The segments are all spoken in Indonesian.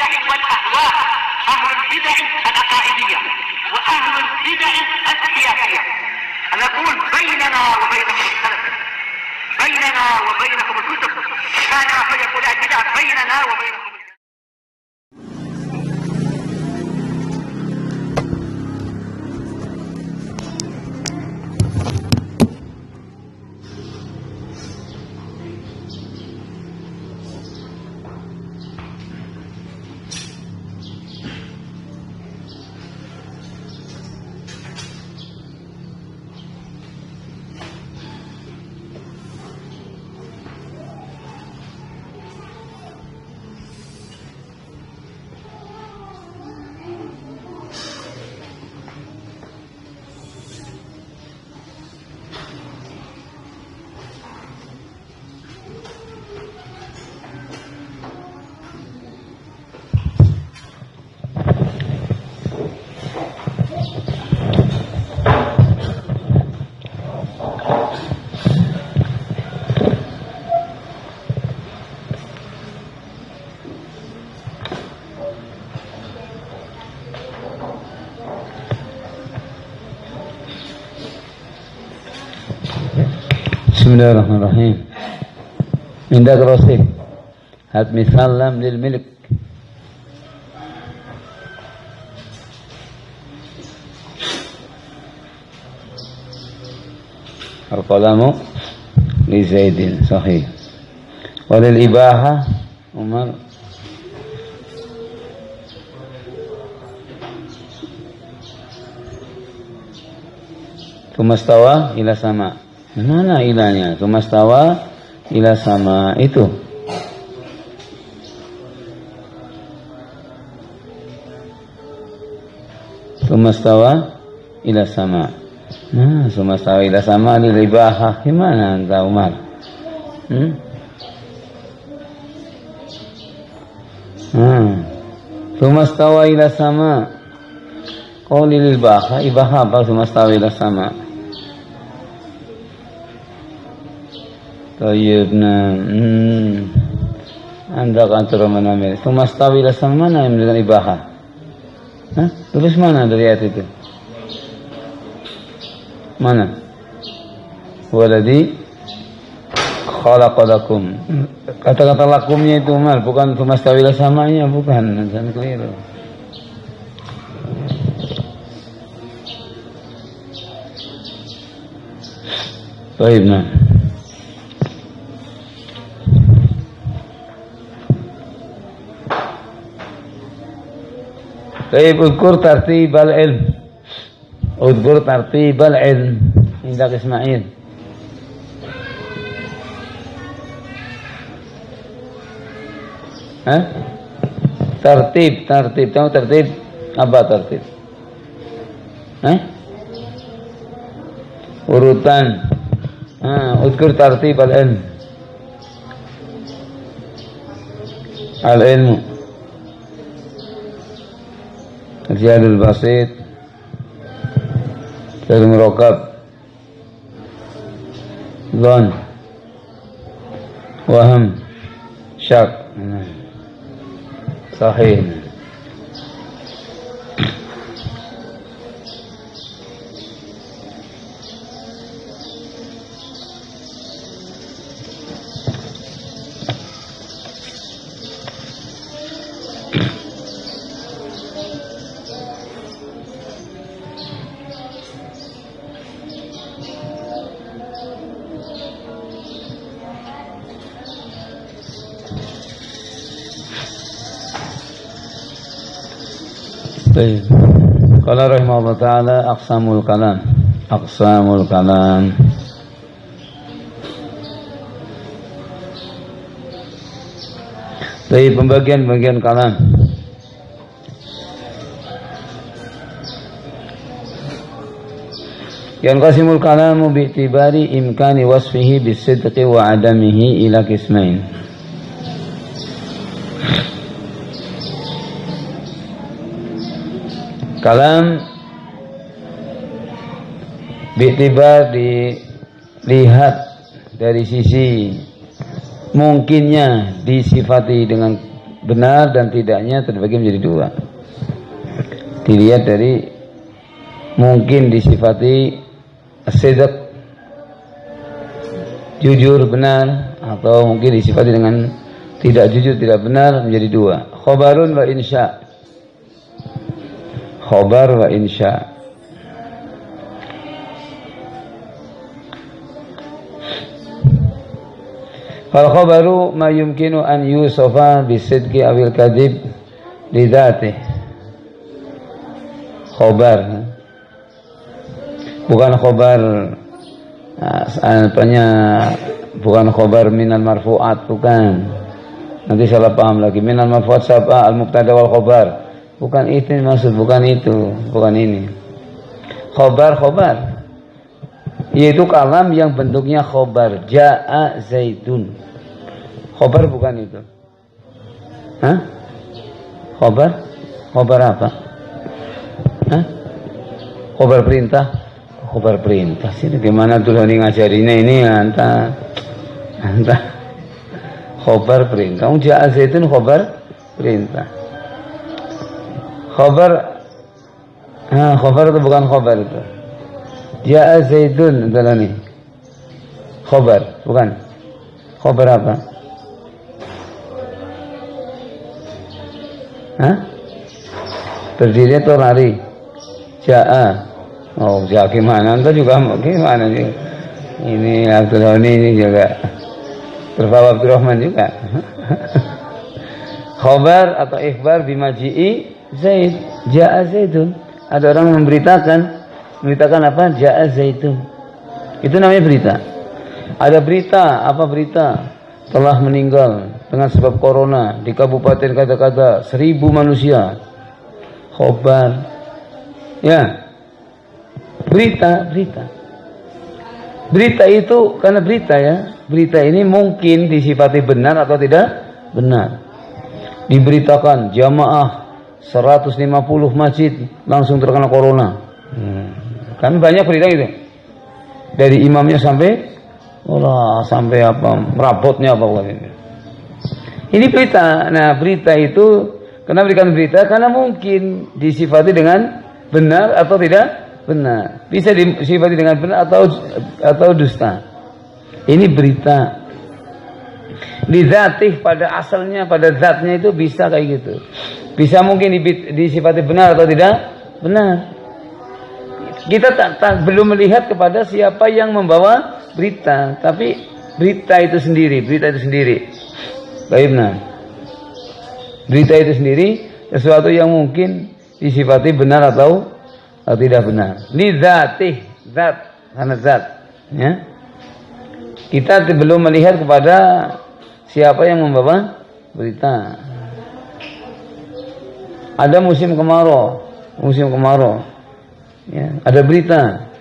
البدع والأهواء، أهل البدع العقائدية وأهل البدع السياسية. نقول بيننا وبينكم السلف، بيننا وبينكم الكتب، كان فيقول البدع بيننا وبينكم. بسم الله الرحمن الرحيم. عندك رصيد هات مثال لام للملك. القلم لزيد صحيح. وللإباحة عمر. ثم استوى إلى السماء. Mana ilahnya? Sumastawa ila sama itu. Sumastawa ila sama. Nah, sumastawa ila sama lil ibahah. Gimana anta Umar? Sumastawa ila sama. Kau lil ibahah, ibahah apa sumastawa ila sama? Tayyib, anda kantor mana ini? Sumastawi lasang mana yang dengan ibahah? Tulis mana dari ayat itu? Mana? Waladi khalaqalakum. Kata-kata lakumnya itu Umar, bukan sumastawi lasamanya, bukan. Jangan keliru. Tayyib, طيب اذكر ترتيب العلم. اذكر ترتيب العلم عندك إسماعيل. Tertib. Tahu tertib? Apa tertib? Urutan. Udzkur tartib al-ilm. Al-ilmu. Riyadul Basit. Al-Muraqab. Dhan. Waham. Syak. Sahih. Qala rahimahullah ta'ala aqsamul kalam. Dari pembagian-bagian kalam. Yanqasimul kalamu bi'tibari imkani wasfihi bisidqi wa adamihi ila qismain. Kalam bi'tibar dilihat dari sisi mungkinnya disifati dengan benar dan tidaknya terbagi menjadi dua. Dilihat dari mungkin disifati as-sidq, jujur benar, atau mungkin disifati dengan tidak jujur tidak benar, menjadi dua. Khobarun wa insya. Khobar wa insya. Fal khobaru ma yumkinu an yusofa bisidqi awil kadhib li dzatih. Khobar bukan khobar apanya, bukan khobar minal marfu'at, bukan. Nanti salah paham lagi. Minal marfu'at siapa? Al-mubtada wal khobar. Bukan itu maksud, bukan itu, bukan ini. Khobar yaitu kalam yang bentuknya khobar. Ja'a Zaidun. Khobar bukan itu. Hah? Khobar apa? Hah? Khobar perintah. Khobar perintah sih. Gimana tuh ini ngajarinnya ini anta. Khobar perintah. Ja'a Zaidun khobar perintah. Khobar itu bukan khobar itu. Ja'a Zaidun adalah nih. Khobar, bukan. Khobar apa? Hah? Berdiri atau lari? Ja'a. Oh, ja'a gimana? Anda juga gimana sih? Ini Abdurrahman ini juga. Terbawa Abdurrahman juga. Khobar atau ikhbar bimaji'i Zaid. Ja'a Zaidun. Ada orang memberitakan apa? Ja'a Zaidun. Itu namanya berita. Ada berita, apa berita? Telah meninggal dengan sebab corona di kabupaten kata-kata 1000 manusia. Khobar. Ya. Berita. Berita itu karena berita ya. Berita ini mungkin disifati benar atau tidak benar. Diberitakan jamaah 150 masjid langsung terkena corona. Kan banyak berita itu. Dari imamnya sampai apa merabotnya apa ini. Ini berita. Nah, berita itu kenapa dikatakan berita? Karena mungkin disifati dengan benar atau tidak benar. Bisa disifati dengan benar atau dusta. Ini berita. Lidzatih pada asalnya, pada zatnya itu bisa kayak gitu. Bisa mungkin disifati benar atau tidak benar. Kita belum melihat kepada siapa yang membawa berita, tapi berita itu sendiri. Baiklah. Berita itu sendiri sesuatu yang mungkin disifati benar atau tidak benar. Lidzatih, zat, karena zat. Ya. Kita belum melihat kepada siapa yang membawa berita. Ada musim kemarau. Ya, ada berita.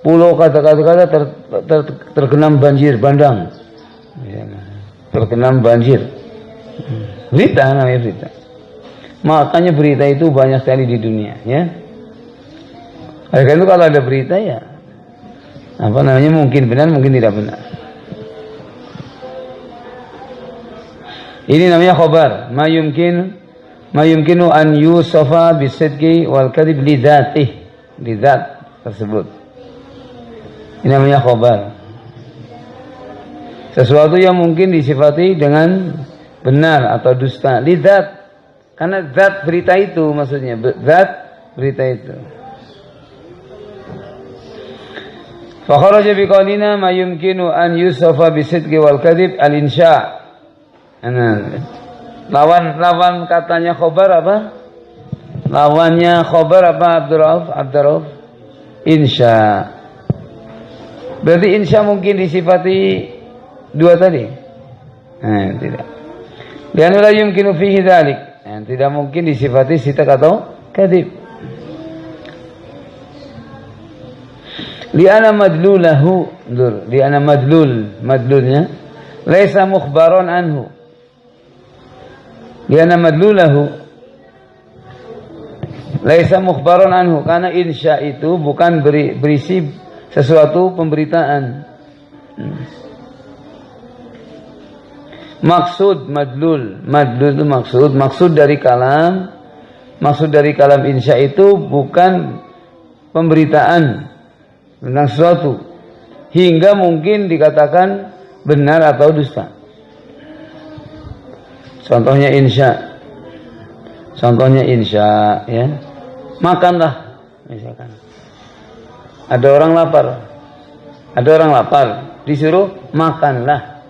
Pulau kata-kata tergenang banjir bandang. Ya, tergenang banjir. Berita namanya berita. Makanya berita itu banyak sekali di dunia, ya. Karena itu kalau ada berita ya apa namanya mungkin benar, mungkin tidak benar. Ini namanya khobar. Ma yumkinu an yusafa bisidqi wal kadhib li dzatih. Di zat tersebut. Ini namanya khobar. Sesuatu yang mungkin disifati dengan benar atau dusta. Li zat. Karena zat berita itu maksudnya. Zat berita itu. Fa kharaja biqaulina ma yumkinu an yusafa bisidqi wal kadhib al-insya'. Lawan katanya khobar apa? Lawannya khobar apa Abdurrauf? Insya. Berarti insya mungkin disifati dua tadi? Tidak. Dan la yumkinu fihi dzalik. Tidak mungkin disifati sidq atau kadzib. Li'anna madlulahu, li'anna madlulnya laisa mukhbaran anhu. Li'anna madlulahu laisa mukhbaran anhu, karena insya itu bukan berisi sesuatu pemberitaan. Maksud madlul itu maksud dari kalam. Maksud dari kalam insya itu bukan pemberitaan tentang sesuatu hingga mungkin dikatakan benar atau dusta. Contohnya insya ya. Makanlah misalkan. Ada orang lapar, disuruh makanlah.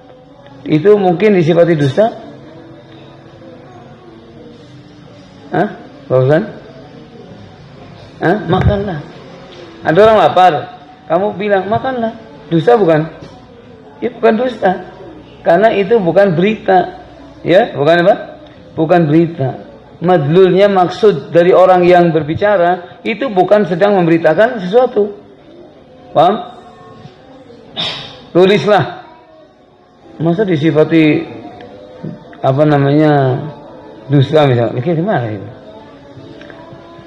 Itu mungkin disifati dusta? Barusan? Makanlah. Ada orang lapar, kamu bilang makanlah. Dusta bukan? Ya bukan dusta. Karena itu bukan berita. Ya, bukan apa? Bukan berita. Madlulnya maksud dari orang yang berbicara itu bukan sedang memberitakan sesuatu. Paham? Tulislah. Masa disifati dusta misalnya? Gimana itu?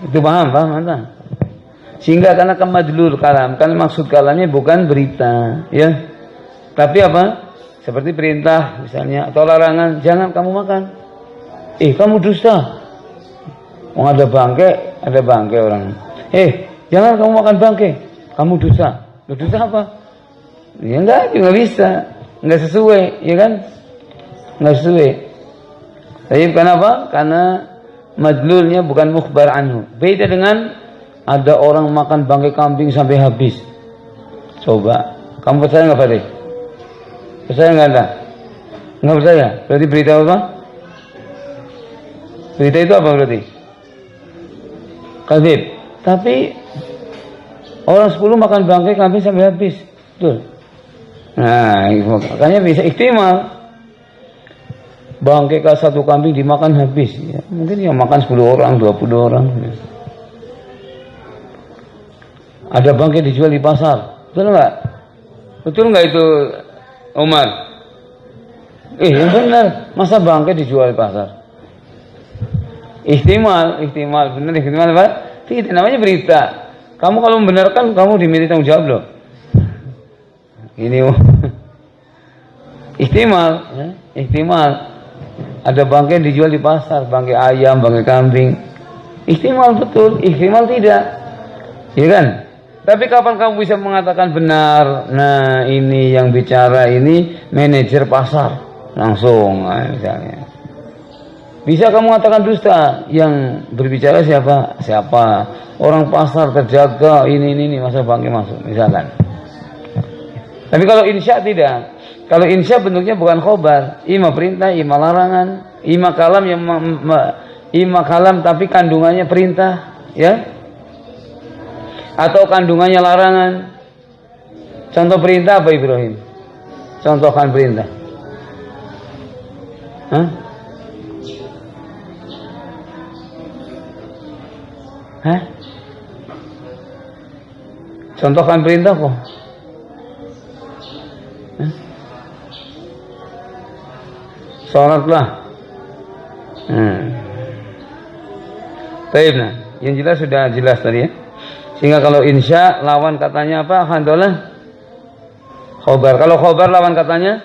Itu paham anda? Sehingga karena madlul kalam, kan maksud kalamnya bukan berita, ya. Tapi apa? Seperti perintah misalnya atau larangan, jangan kamu makan. Kamu dusta. Ada bangke orang. Jangan kamu makan bangke. Kamu dusta. Dusta apa? Ya enggak bisa. Enggak sesuai, ya kan? Enggak sesuai. Tapi kenapa? Karena madlulnya bukan mukhbar anhu. Beda dengan ada orang makan bangkai kambing sampai habis. Coba, kamu percaya nggak Fadil? Percaya nggak Anda? Nggak percaya? Berarti berita apa? Berita itu apa berarti? Kadzib. Tapi orang 10 makan bangkai kambing sampai habis, betul? Nah, makanya bisa ihtimal. Bangkai satu kambing dimakan habis, ya. Mungkin yang makan 10 orang, 20 orang. Ya. Ada bangkai dijual di pasar, betul nggak? Betul nggak itu, Umar? Yang benar, masa bangkai dijual di pasar? Ihtimal, benar ihtimal apa? Tidak, namanya berita. Kamu kalau membenarkan, kamu diminta tanggung jawab loh. Ini ihtimal, ya? Ihtimal. Ada bangkai dijual di pasar, bangkai ayam, bangkai kambing. Ihtimal betul, ihtimal tidak. Iya kan? Tapi kapan kamu bisa mengatakan benar? Nah, ini yang bicara ini manajer pasar. Langsung, misalnya. Bisa kamu mengatakan dusta? Yang berbicara siapa? Orang pasar terjaga, ini, masa bangkai masuk, misalkan. Tapi kalau insya tidak. Kalau insya bentuknya bukan khobar, ima perintah, ima larangan, ima kalam tapi kandungannya perintah, ya? Atau kandungannya larangan. Contoh perintah apa Ibrahim? Contohkan perintah. Contohkan perintah kok. Sholatlah. Baik, nah, yang jelas sudah jelas tadi ya. Sehingga kalau insya lawan katanya apa? Handolah khobar. Kalau khobar lawan katanya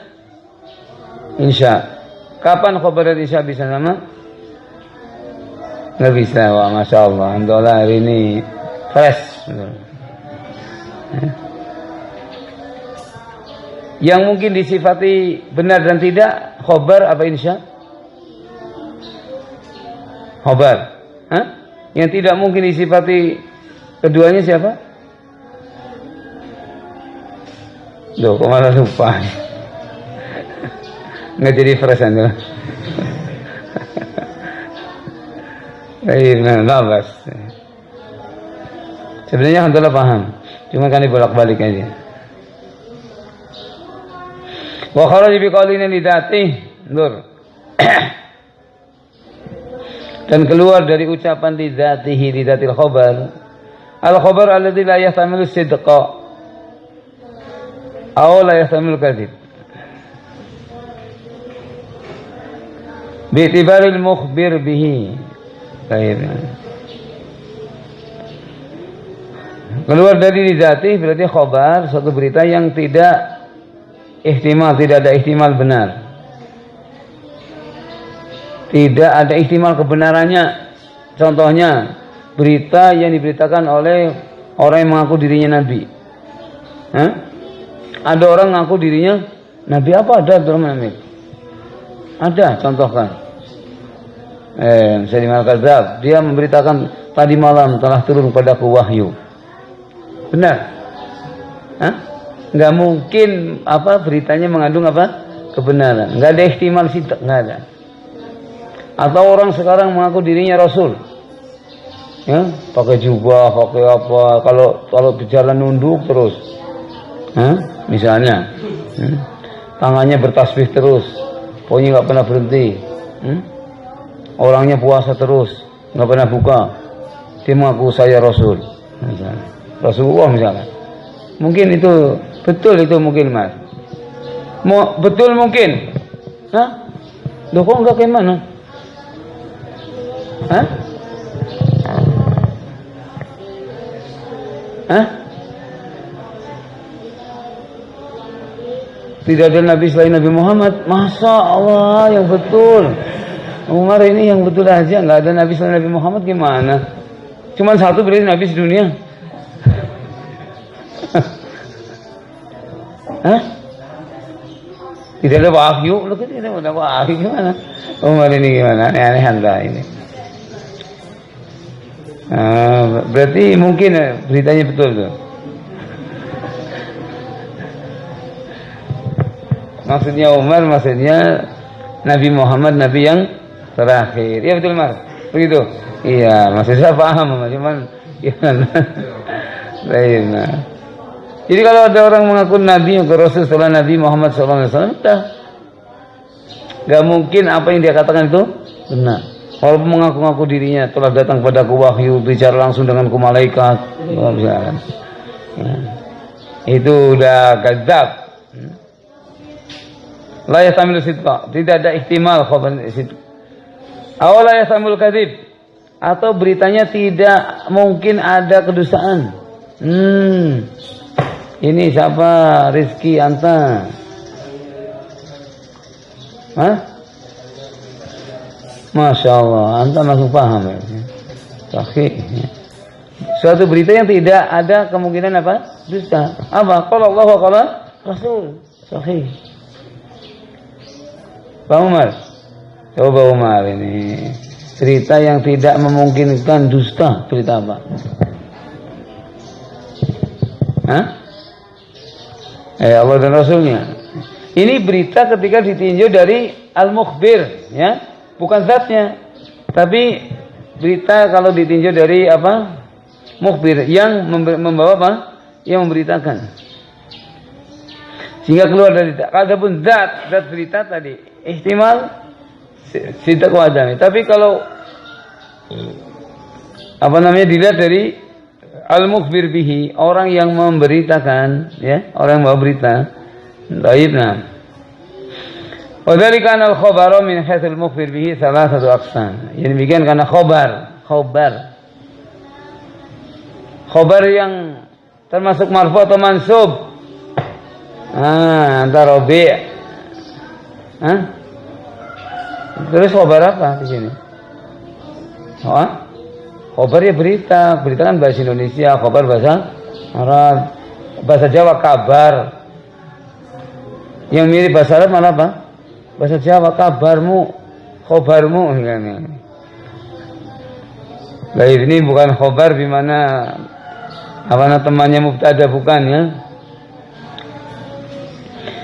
insya. Kapan khobar dan insya bisa sama? Nggak bisa. Wah, masya Allah. Handolah hari ini fresh. Yang mungkin disifati benar dan tidak khobar apa insya? Khobar. Yang tidak mungkin disifati keduanya siapa? Loh, kok malah lupa? Nggak jadi fresh anda. Labas. Sebenarnya Alhamdulillah paham. Cuma kan dibolak-balik aja. Wa kharaja bi qawlina li dzatihi nur. Dan keluar dari ucapan li dzatihi li dzatil khabar. Al khabar alladzi la yahtamilu sidqa aw la yahtamilu kadzib. Bi itibaril mukhbir bihi. Baik. Keluar dari li dzatihi berarti khabar suatu berita yang tidak ihtimal, tidak ada ihtimal benar. tidak ada ihtimal kebenarannya. Contohnya berita yang diberitakan oleh orang yang mengaku dirinya nabi. Ada orang mengaku dirinya nabi, apa ada Abdurrahman Amir? Ada, contohkan. Salim Al-Kadzab, dia memberitakan tadi malam telah turun padaku wahyu. Benar? Nggak mungkin beritanya mengandung kebenaran. Nggak ada ihtimal sidak, nggak ada. Atau orang sekarang mengaku dirinya rasul, ya, pakai jubah, pakai apa? Kalau berjalan nunduk terus, misalnya, tangannya bertasbih terus, pokoknya nggak pernah berhenti. Orangnya puasa terus, nggak pernah buka. Dia mengaku saya rasul, misalnya. Rasulullah misalnya. Mungkin itu betul, itu mungkin mas. Betul mungkin. Loh kok enggak, kayak mana? Tidak ada nabi selain Nabi Muhammad. Masa Allah, yang betul. Umar ini yang betul aja, nggak ada nabi selain Nabi Muhammad, gimana? Cuman satu berarti nabi sedunia. Tidak ada wahyu, tidak ada wahyu, gimana? Umar ini gimana? Aneh-aneh anda ini. Berarti mungkin beritanya betul tuh. Maksudnya Umar, maksudnya Nabi Muhammad, Nabi yang terakhir. Iya betul Mas? Begitu? Iya, maksud saya paham, cuman gimana? Baik, nah. Jadi kalau ada orang mengaku Nabi yang Rasul setelah Nabi Muhammad SAW, gak mungkin apa yang dia katakan itu benar. Walaupun mengaku-ngaku dirinya telah datang padaku wahyu, bicara langsung denganku malaikat, itu udah kadzab. La yastamil sidqa, tidak ada ihtimal khabar sidq. Aw la yastamil kadzib, atau beritanya tidak mungkin ada kedustaan. Ini siapa? Rizki Anta. Masya Allah, Anta langsung paham ya. Sahih. Suatu berita yang tidak ada kemungkinan apa? Dusta. Apa? Qala Allah wa qala Rasul. Sahih. Pak Umar, coba Umar ini cerita yang tidak memungkinkan dusta, cerita apa? Allah dan Rasulnya. Ini berita ketika ditinjau dari al-mukhbir, ya, bukan zatnya, tapi berita kalau ditinjau dari apa? Mukhbir yang membawa apa? Yang memberitakan. Sehingga keluar dari adapun zat berita tadi ihtimal sidq wa adami. Tapi kalau dilihat dari al-mukhbir bihi, orang yang memberitakan, ya, orang yang membawa berita. Baiklah. Wa dzalika anal khabaru min haitsul mukhbir bihi salasatu aqsam. Yang demikian karena khabar yang termasuk marfu atau mansub. Antara bi'. Terus khabar apa di sini? Khabar ya berita kan bahasa Indonesia, khabar bahasa Arab, bahasa Jawa kabar. Yang mirip bahasa Arab malah apa? Bahasa Jawa kabarmu, khabarmu. Baik, ini bukan khabar di mana temannya mubtada, bukan ya.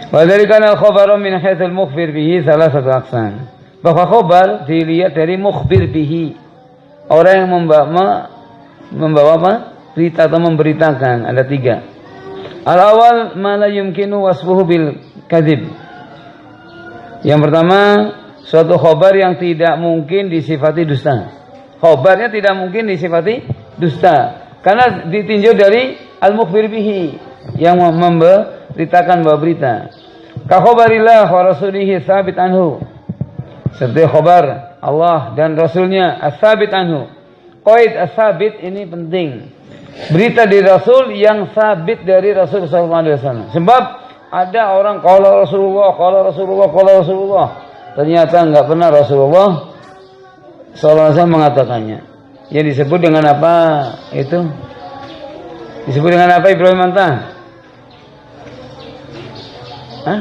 Wa dzalika al-khabaru min haitsul mukhbir bihi salasatu aqsam. Bahwa khabar dilihat dari mukhbir bihi, orang yang membawa apa? Berita atau memberitakan, ada tiga. Al-awwal ma la yumkinu wasfuhu bil kadzib. Yang pertama, suatu khabar yang tidak mungkin disifati dusta. Khabarnya tidak mungkin disifati dusta karena ditinjau dari al-mukhbir bihi, yang memberitakan bahwa berita. Ka khabarillah wa rasulihi tsabit anhu. Seperti khabar Allah dan Rasulnya as-sabit anhu. Qaid as-sabit ini penting. Berita dari Rasul yang sabit dari Rasul sallallahu alaihi wasallam. Sebab ada orang qala Rasulullah. Ternyata enggak pernah Rasulullah SAW mengatakannya. Ya disebut dengan apa itu? Disebut dengan apa Ibrahim Anta? Hah?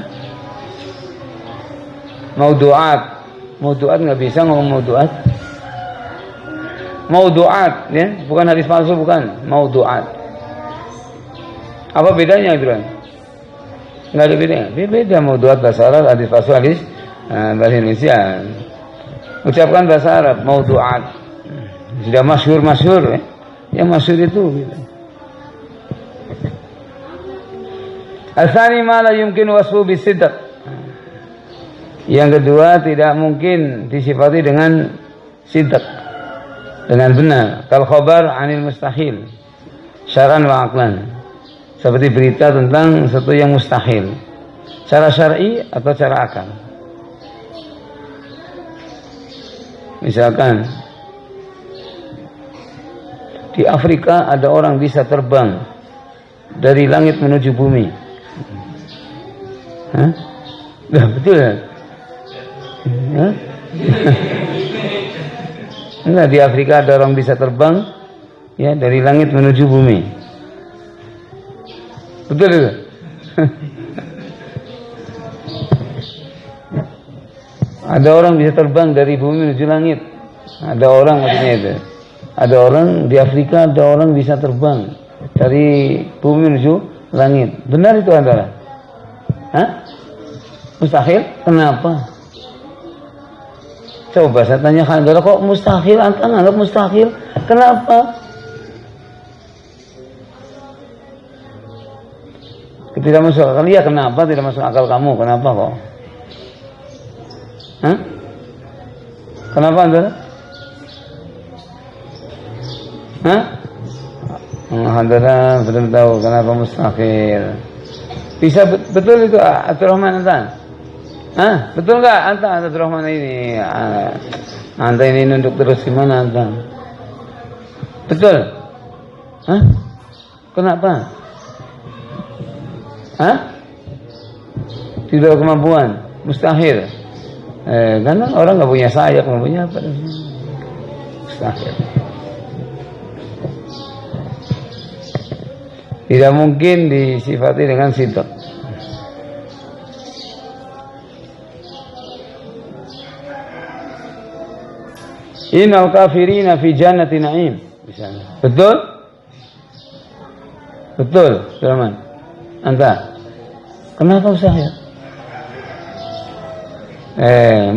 Maudu'at. Maudu'at nggak bisa ngomong maudu'at. Maudu'at, ya, bukan hadis palsu, bukan. Maudu'at. Apa bedanya Ibrahim? Nggak ada bedanya. Beda maudu'at bahasa Arab, hadis palsu hadis bahasa Indonesia. Ucapkan bahasa Arab, maudu'at. Sudah masyhur ya. Yang masyhur itu gitu. Asani ma la yumkin wasfu bisidq. Yang kedua, tidak mungkin disifati dengan sidq, dengan benar. Kal khabar anil mustahil syar'an wa aqlan. Seperti berita tentang sesuatu yang mustahil, cara syar'i atau cara akal. Misalkan di Afrika ada orang bisa terbang dari langit menuju bumi. Hah? Nah, betul ya? Hah? Enggak, di Afrika ada orang bisa terbang ya dari langit menuju bumi. Betul itu? Ada orang bisa terbang dari bumi menuju langit. Ada orang maksudnya itu. Ada orang di Afrika, ada orang bisa terbang dari bumi menuju langit. Benar itu antara? Hah? Mustahil? Kenapa? Coba saya tanya Khandala, kok mustahil? Anta nganggap mustahil? Kenapa? Tidak masuk akal. Ya kenapa tidak masuk akal kamu? Kenapa kok? Hah? Kenapa Anda? Hah? Anda belum tahu kenapa mustahil. Bisa betul itu Abdurrahman Anta? Hah? Betul nggak Anta Abdurrahman ini? Anta ini nunduk terus gimana Anta? Betul? Hah? Kenapa? Hah? Tidak kemampuan, mustahil. Karena orang nggak punya sayap, nggak punya apa? Mustahil. Tidak mungkin disifati dengan sidq. Innal kafirina fi jannati na'im. Misalnya. Betul? Betul, Rahman. Anta. Kenapa mustahil?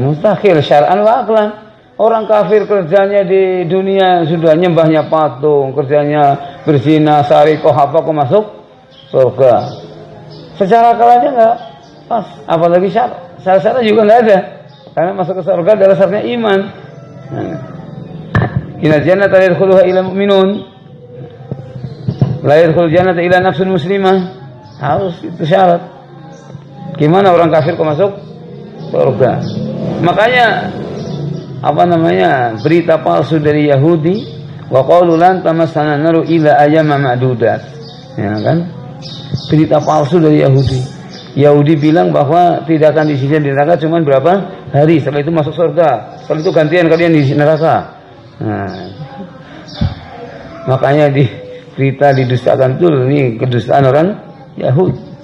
Mustahil syar'an wa aqlan. Orang kafir kerjanya di dunia sudah nyembahnya patung, kerjanya berzina, sarikoh, apa kok masuk surga. Secara akal aja enggak pas, apalagi syarat juga enggak ada. Karena masuk ke surga adalah syaratnya iman. Inna jannata la yadkhuluha illa mu'minun. La yadkhulul jannata illa nafsun muslimah. Harus itu syarat. Gimana orang kafir kok masuk surga? Makanya berita palsu dari Yahudi, wa qalu lan tamassana naru ila ayyama ma'dudat. Ya kan? Berita palsu dari Yahudi. Yahudi bilang bahwa tidak akan disiksa di neraka cuma berapa hari, setelah itu masuk surga. Setelah itu gantian kalian di neraka. Nah, makanya di berita didustakan itu ini kedustaan orang Yahudi.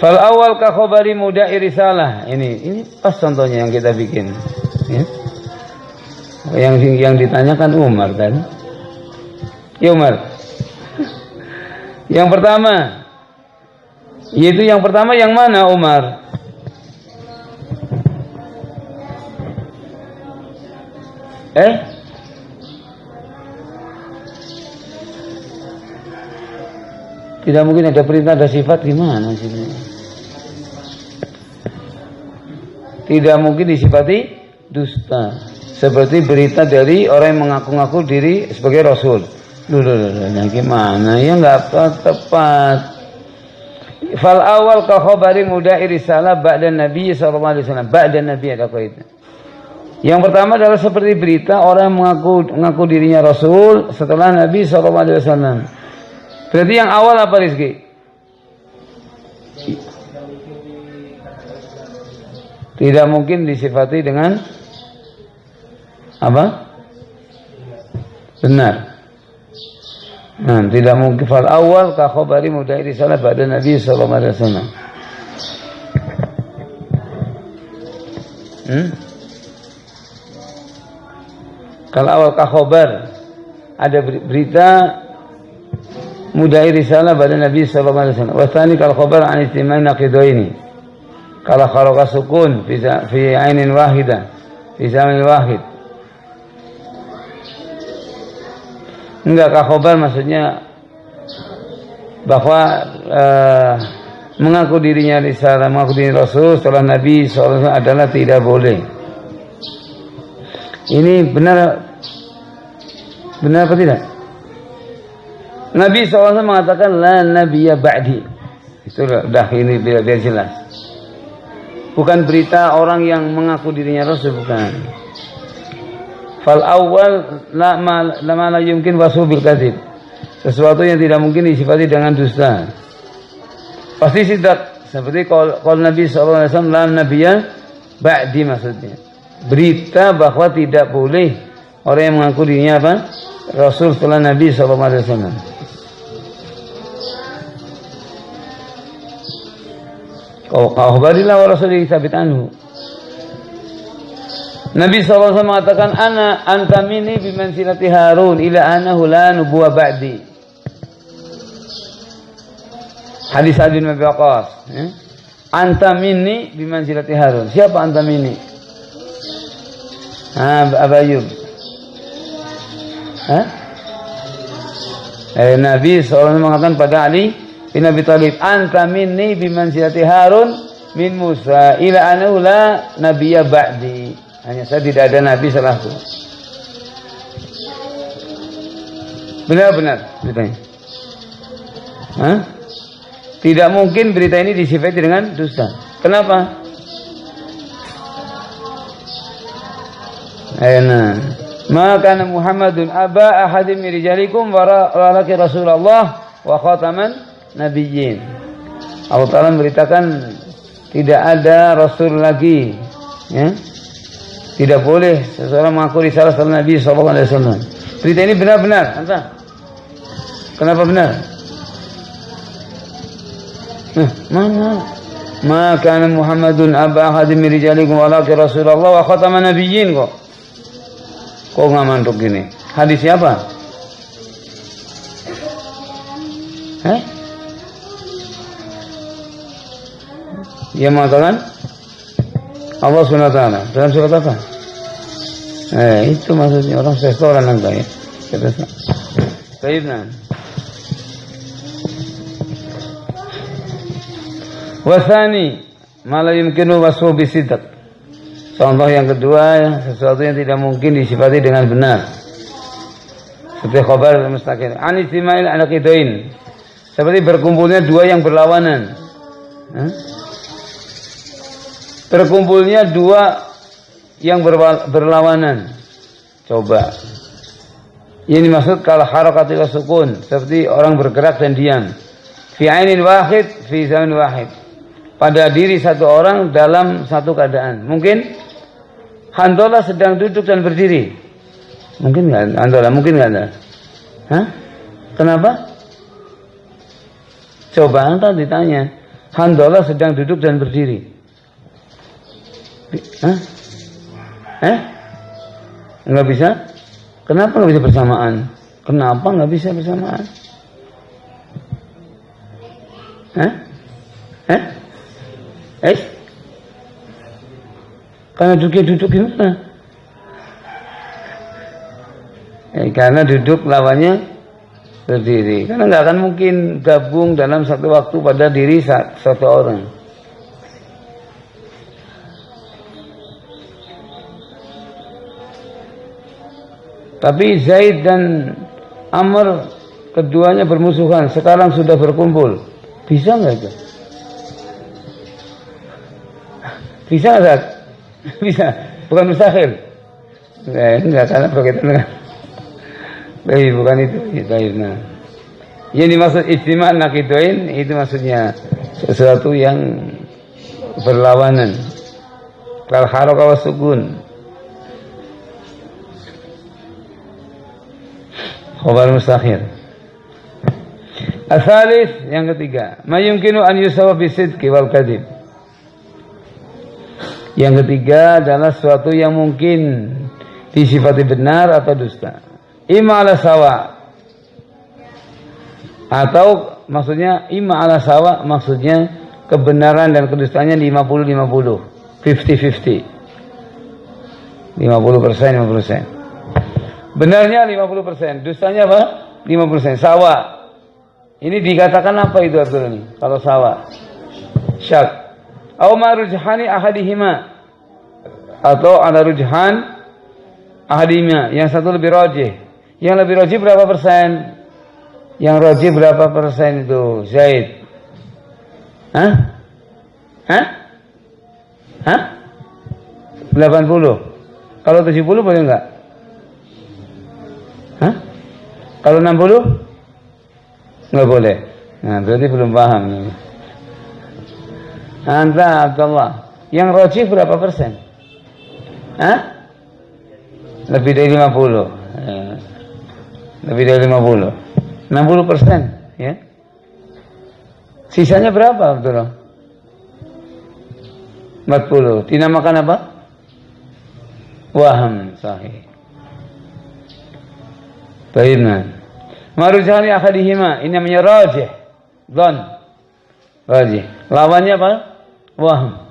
Fal awal ka khabari muda'i risalah. Ini pas contohnya yang kita bikin. Ya. Yang ditanyakan Umar kan? Ya Umar. Yang pertama, yaitu yang pertama yang mana Umar? Tidak mungkin ada perintah, ada sifat, gimana sih? Tidak mungkin disifati dusta. Seperti berita dari orang yang mengaku-ngaku diri sebagai Rasul. Gimana? Ya nggak tepat. Fal awal ka khabari muda'i risalah ba'da Nabi sallallahu alaihi wasallam. Ba'da Nabi ada kaitan. Yang pertama adalah seperti berita orang yang mengaku dirinya Rasul setelah Nabi sallallahu alaihi wasallam. Berarti yang awal apa Rizki? Tidak mungkin disifati dengan apa? Benar. Nah, tidak mungkin. Fal awal ka khabari mudai risalah pada Nabi sallallahu alaihi wasallam. Kalau awal ka khabar ada berita mudai risalah pada Nabi sallallahu alaihi wasallam. Wa tsani kal khabar an istima'i naqidaini. Kalau kharaqa sukun fi ainin wahidah fi zaman wahid. Enggak, khabar maksudnya bahwa mengaku dirinya risalah, mengaku dirinya Rasul setelah Nabi SAW adalah tidak boleh. Ini benar apa tidak? Nabi SAW mengatakan la nabiyya ba'di. Itu udah ini biar jelas. Bukan berita orang yang mengaku dirinya Rasul, bukan. Fal awal la yumkin wasfu bil kadzib. Sesuatu yang tidak mungkin disifati dengan dusta. Pasti tidak. Seperti kalau Nabi sallallahu alaihi wasallam la nabiyya ba'di maksudnya. Berita bahwa tidak boleh orang yang mengaku dirinya apa? Rasul setelah Nabi sallallahu alaihi wasallam. Kau khabarilah wa rasulihi sabit anhu. Nabi SAW mengatakan anta minni bimansilati Harun ila anahu la nubuwa ba'di. Hadis Sa'd bin Abi Waqqas. Anta minni bimansilati Harun. Siapa anta minni? Abu Ayyub. Nabi SAW mengatakan pada Ali bin Abi Thalib, anta minni bimansilati Harun min Musa ila anahu la nabiyya ba'di. Hanya saya tidak ada Nabi setelahku. Benar-benar beritanya. Tidak mungkin berita ini disifati dengan dusta. Kenapa? Maka Muhammadun aba ahadim min rijalikum wa laki Rasulullah wa khataman nabiyyin. Allah Ta'ala memberitakan tidak ada Rasul lagi, ya. Tidak boleh seseorang mengaku risalah setelah Nabi sallallahu alaihi wasallam. Berita ini benar-benar, entah. Kenapa benar? Mana? Maka Muhammadun aba ahadim min rijalikum walakin Rasulullah wa khataman nabiyyin kok. Kok enggak mantuk gini? Hadis siapa? Dia mengatakan Allah SWT dalam surat apa? Itu maksudnya orang restoran nanti ya. Baik, nah. Wasani malah yumkinu wasfu bisidq. Contoh yang kedua, sesuatu yang tidak mungkin disifati dengan benar. Seperti khabar mustaqil. Anistima'il anaqidain. Seperti berkumpulnya dua yang berlawanan. Berkumpulnya dua yang berlawanan. Coba. Ini maksud kalau harakatil sukun, seperti orang bergerak dan diam. Fi ainin wahid, fi zaman wahid. Pada diri satu orang dalam satu keadaan. Mungkin Handola sedang duduk dan berdiri. Mungkin enggak Handola? Mungkin enggak ada. Kenapa? Coba anda ditanya. Handola sedang duduk dan berdiri. Enggak bisa? Kenapa enggak bisa bersamaan? Kenapa enggak bisa bersamaan? Karena duduk gimana? Karena duduk lawannya berdiri. Karena enggak akan mungkin gabung dalam satu waktu pada diri satu orang. Tapi Zaid dan Amr keduanya bermusuhan. Sekarang sudah berkumpul. Bisa nggak itu? Bisa nggak? Bisa. Bukan mustahil. Enggak karena berkaitan dengan. Baik, bukan itu. Baik, nah. Yang dimaksud ijtima' naqidain itu maksudnya sesuatu yang berlawanan. Kal harakah was sukun. Khabar mustakhir. Asalis, yang ketiga, ma yumkinu an yusawa bisidqi wal kadhib. Yang ketiga adalah sesuatu yang mungkin disifati benar atau dusta. Ima ala sawa, atau maksudnya ima ala sawa, maksudnya kebenaran dan kedustaannya 50-50, 50-50, 50%. Benarnya 50%, dustanya apa? 50%, sawa. Ini dikatakan apa itu Abdul ini? Kalau sawa, syak. Au ma rujhani ahadihima, atau ada rujhan ahadihima, yang satu lebih rajih. Yang lebih rajih berapa persen? Yang rajih berapa persen itu? Zaid. Hah? 80. Kalau 70 boleh enggak? Hah? Kalau 60? Enggak boleh. Nah, berarti belum paham. Anta Abdullah, yang rajih berapa persen? Hah? Lebih dari 50. Lebih dari 50. 60%, ya. Sisanya berapa, Abdullah? 40. Dinamakan apa? Waham, sahih. Baiklah. Marujani akhadihima, ini namanya rajih. Dhan. Rajih. Lawannya apa? Waham.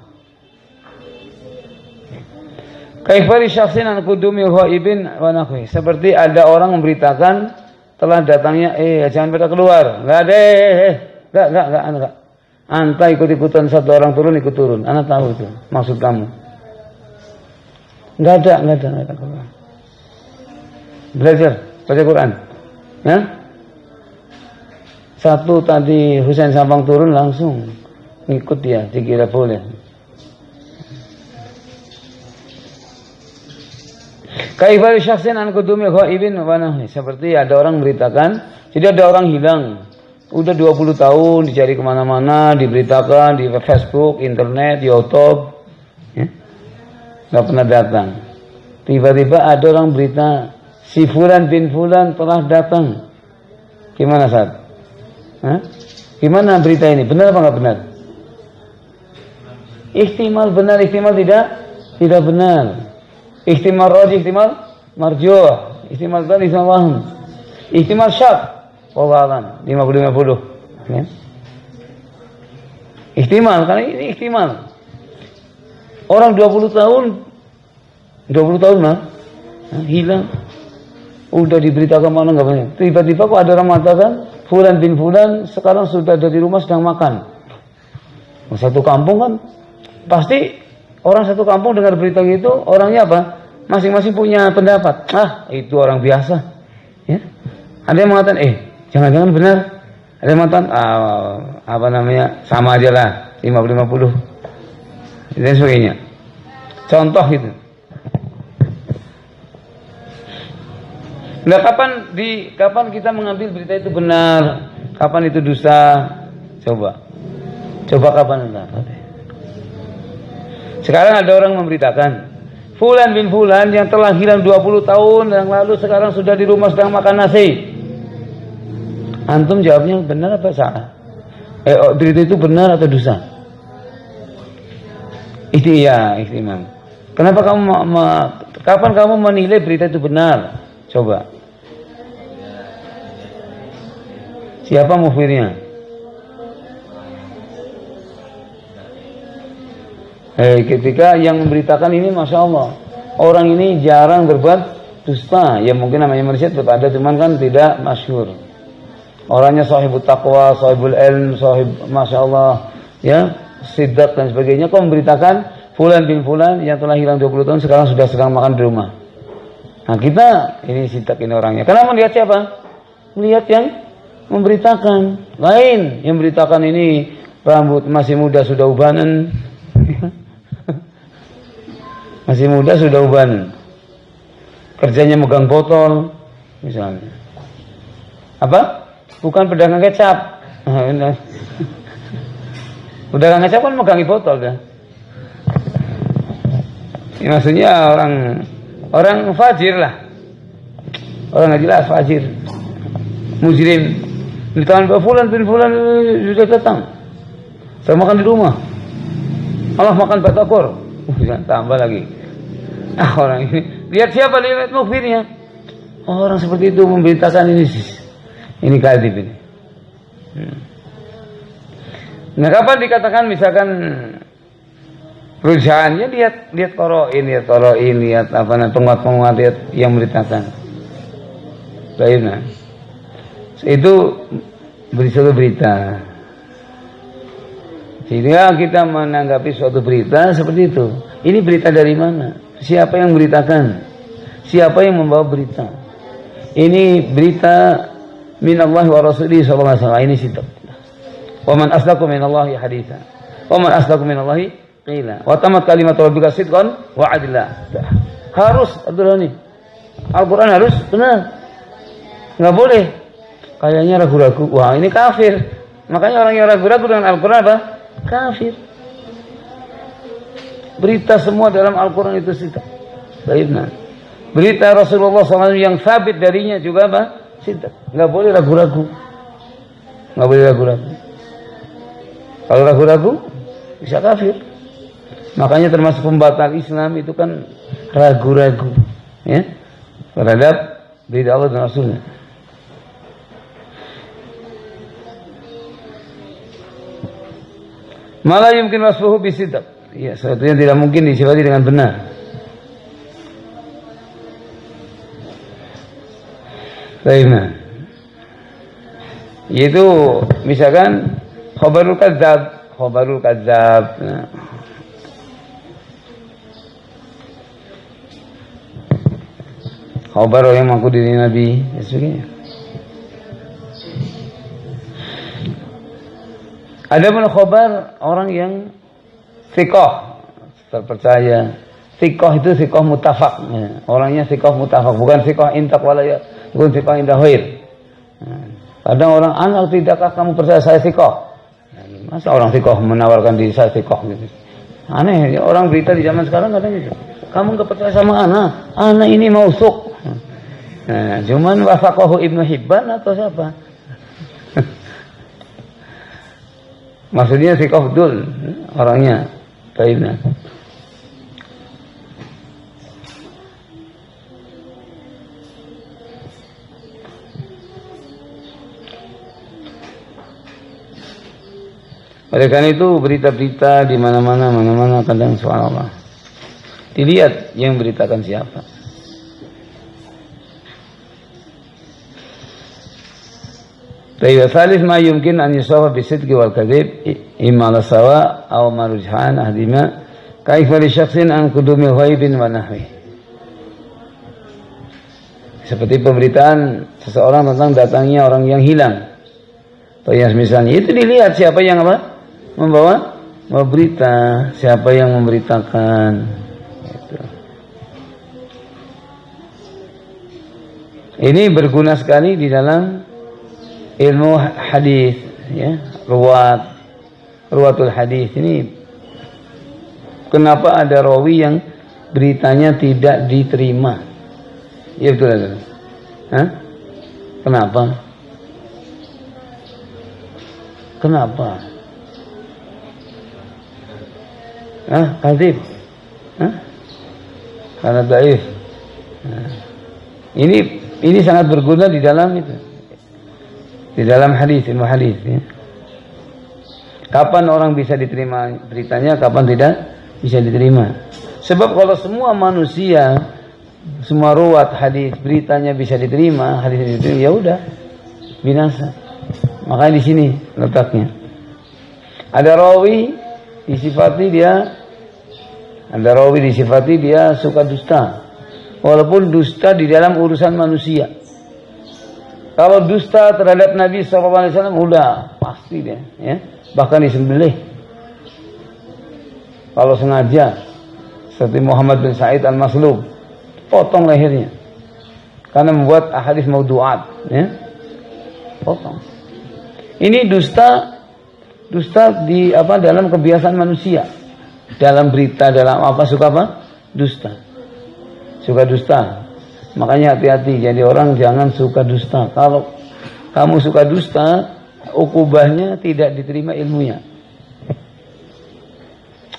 Kaifari syakhsin an qudumi ghaibin wa nahwi. Seperti ada orang memberitakan telah datangnya, jangan pada keluar. Enggak ada, enggak. Anta ikut-ikutan satu orang turun, ikut turun. Anak tahu itu maksud kamu. Enggak ada keluar. Belajar baca Quran. Ya? Satu tadi Husain Sampang turun langsung ngikut dia, dikira boleh. Kaifari syakhsin an qudumi ghaibin wa nahwi. Seperti ada orang memberitakan, jadi ada orang hilang. Udah 20 tahun dicari kemana-mana, diberitakan di Facebook, internet, YouTube, ya? Nggak pernah datang. Tiba-tiba ada orang berita, si Fulan bin Fulan telah datang. Gimana Saad? Gimana berita ini? Benar apa nggak benar? Ihtimal benar, ihtimal tidak benar. Ihtimal rajih, ihtimal marjuh, ihtimal dhan, ihtimal waham, ihtimal syak. Wallahualam 50-50, ya. Ihtimal, karena ini ihtimal. Orang 20 tahun mah hilang. Udah diberitakan mana nggak banyak. Tiba-tiba kok ada orang mengatakan Fulan bin Fulan sekarang sudah ada di rumah sedang makan. Satu kampung kan pasti orang satu kampung dengar berita gitu, orangnya apa? Masing-masing punya pendapat. Itu orang biasa. Ya. Ada yang mengatakan jangan-jangan benar. Ada yang mengatakan sama aja lah 50-50 dan sebagainya. Contoh itu. Nah, kapan kita mengambil berita itu benar, kapan itu dusta? Coba kapan enggak? Sekarang ada orang memberitakan Fulan bin Fulan yang telah hilang 20 tahun yang lalu sekarang sudah di rumah sedang makan nasi. Antum jawabnya benar apa salah? Berita itu benar atau dusta? Ihtimam. Kenapa kapan kamu menilai berita itu benar? Coba. Siapa mufirnya? Ketika yang memberitakan ini, masya Allah, orang ini jarang berbuat dusta. Ya mungkin namanya mursyid ada, cuman kan tidak masyhur. Orangnya sahibut taqwa, sahibul ilm, masya Allah, ya, sidq dan sebagainya. Kok memberitakan Fulan bin Fulan yang telah hilang 20 tahun sekarang sudah sedang makan di rumah. Nah kita ini sidq ini orangnya. Karena melihat siapa? Melihat yang memberitakan. Lain yang memberitakan ini rambut masih muda sudah ubanan. Masih muda sudah ubanan. Kerjanya megang botol misalnya. Apa? Bukan pedagang kecap. Udah nggak ngecap kan megangi botol dah. Ya, maksudnya orang fajir lah. Orang nggak jelas fajir. Mujrim. Di tangan fulan bin fulan sudah datang. Saya makan di rumah. Allah makan batagor. Tambah lagi. Orang ini. Lihat siapa, lihat mukbirnya. Orang seperti itu memberitakan ini. Ini kadhib ini. Nah, kapan dikatakan misalkan rujahannya lihat qoro'in, lihat apa namanya penguat-penguat lihat yang memberitakan. Baik, nah. Itu suatu berita. Sehingga kita menanggapi suatu berita seperti itu. Ini berita dari mana? Siapa yang memberitakan? Siapa yang membawa berita? Ini berita minallahi wa rasulihi sallallahu alaihi wasallam. Ini situ. Wa man asdaqu minallahi haditsa. Wa man asdaqu minallahi qila. Wa tamat kalimatu rabbika sidqan wa adla. Harus aturan ini. Al-Qur'an harus benar. Enggak boleh. Kayaknya ragu-ragu. Wah, ini kafir. Makanya orang yang ragu-ragu dengan Al-Qur'an apa? Kafir. Berita semua dalam Al-Qur'an itu situ. Baiklah. Berita Rasulullah SAW yang sabit darinya juga apa? Situ. Enggak boleh ragu-ragu. Enggak boleh ragu-ragu. Kalau ragu-ragu bisa kafir. Makanya termasuk pembatal Islam itu kan ragu-ragu, ya, terhadap berita Allah dan Rasulnya. Malah yumkin wasfuhu bisidq. Ya, sesuatu yang tidak mungkin disifati dengan benar. Baiklah. Yaitu misalkan khabarul kadzab. Nah. Khabar yang mengaku diri Nabi dan sebagainya. Ada pun khabar orang yang thiqah, terpercaya. Thiqah itu thiqah mutafaq. Ya. Orangnya thiqah mutafaq, bukan thiqah intak walaya, bukan thiqah indah khair. Kadang orang, anak tidakkah kamu percaya saya thiqah? Masa orang thiqah menawarkan diri saya thiqah gitu. Aneh, orang berita di zaman sekarang kadang gitu. Kamu enggak percaya sama anak ini mausuk. Nah, cuman wafaqahu Ibnu Hibban atau siapa? Maksudnya thiqah betul orangnya. Baiklah. Oleh karena itu berita-berita di mana-mana kadang subhanallah. Dilihat yang beritakan siapa. Baik, salis ma yumkin an yusafa bisidqi wal kadzib imma la sawa aw marujhan ahdima kaifa li syakhsin an qudumi ghaibin wa nahwi. Seperti pemberitaan seseorang tentang datangnya orang yang hilang. Atau yang misalnya itu dilihat siapa yang apa? Membawa berita, siapa yang memberitakan. Gitu. Ini berguna sekali di dalam ilmu hadis, ya, ruwatul hadis ini. Kenapa ada rawi yang beritanya tidak diterima? Ya betul. Hah? Kenapa? Kadzib. Karena dhaif. Ini sangat berguna di dalam itu. Di dalam hadis, ilmu hadis, ya. Kapan orang bisa diterima beritanya, kapan tidak bisa diterima. Sebab kalau semua manusia, semua ruwat hadis beritanya bisa diterima, hadis itu ya udah binasa. Makanya di sini letaknya. Ada rawi disifati dia suka dusta. Walaupun dusta di dalam urusan manusia. Kalau dusta terhadap Nabi SAW udah pasti dia, ya. Bahkan disembelih. Kalau sengaja, seperti Muhammad bin Sa'id al-Maslub, potong lehernya. Karena membuat hadis maudhu'at, ya. Potong. Ini dusta Dusta di dalam kebiasaan manusia. Dalam berita, dalam apa suka apa? Dusta. Suka dusta. Makanya hati-hati, jadi orang jangan suka dusta. Kalau kamu suka dusta, ukubahnya tidak diterima ilmunya.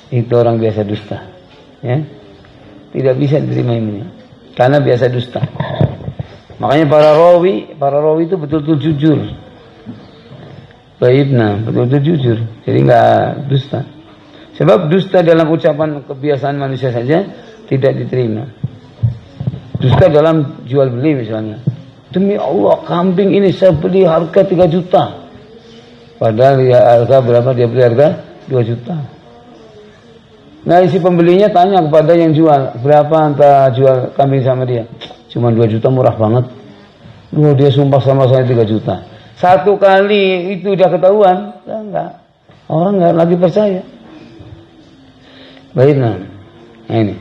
Itu orang biasa dusta. Ya. Tidak bisa diterima ilmunya. Karena biasa dusta. Makanya para rawi itu betul-betul jujur. Baibna, betul-betul jujur. Jadi enggak dusta. Sebab dusta dalam ucapan kebiasaan manusia saja tidak diterima. Dusta dalam jual beli misalnya. Demi Allah, kambing ini saya beli harga 3 juta. Padahal ya harga berapa, dia beli harga 2 juta. Nah, si pembelinya tanya kepada yang jual, berapa anta jual kambing sama dia? Cuma 2 juta, murah banget. Dia sumpah sama saya 3 juta. Satu kali itu udah ketahuan, enggak. Orang enggak lagi percaya. Baik, nah ini.